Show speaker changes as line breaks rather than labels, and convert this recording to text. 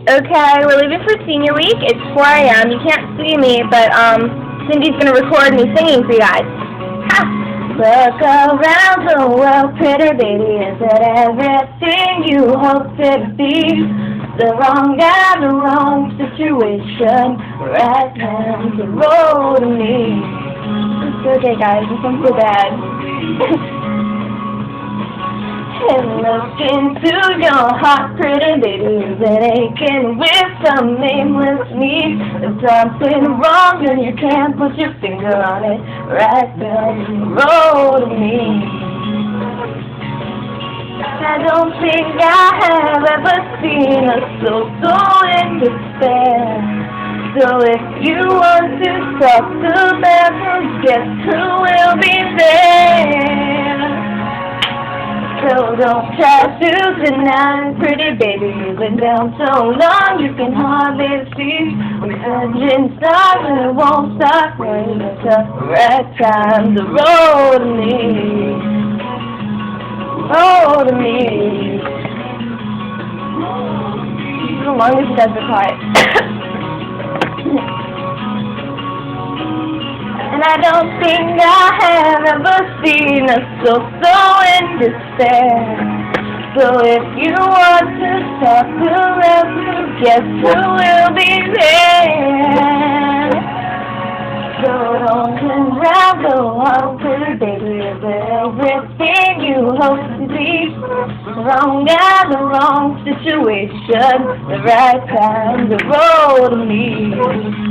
Okay, we're leaving for senior week. It's 4 a.m. You can't see me, but Cindy's gonna record me singing for you guys. Ha! Look around the world, pretty baby. Is it everything you hoped it to be? The wrong guy, the wrong situation. Right now, the road to me. It's okay, guys. This one's so bad. And look into your heart, pretty baby, is it aching with some nameless need? There's something wrong and you can't put your finger on it. Right down the road to me. I don't think I have ever seen a soul so in despair. So if you want to talk to them, guess who will be there? So don't try to deny, pretty baby, you've been down so long you can hardly see. When the engine starts and it won't stop, when it's the right time, the road to me, road to me. As long as you guys are quiet. And I don't think I have ever seen a soul so in despair. So if you want to talk to them, guess who will be there? So don't turn around, go on, pretty baby, is it everything you hope to be? The wrong guy, the wrong situation, the right time, the road to me.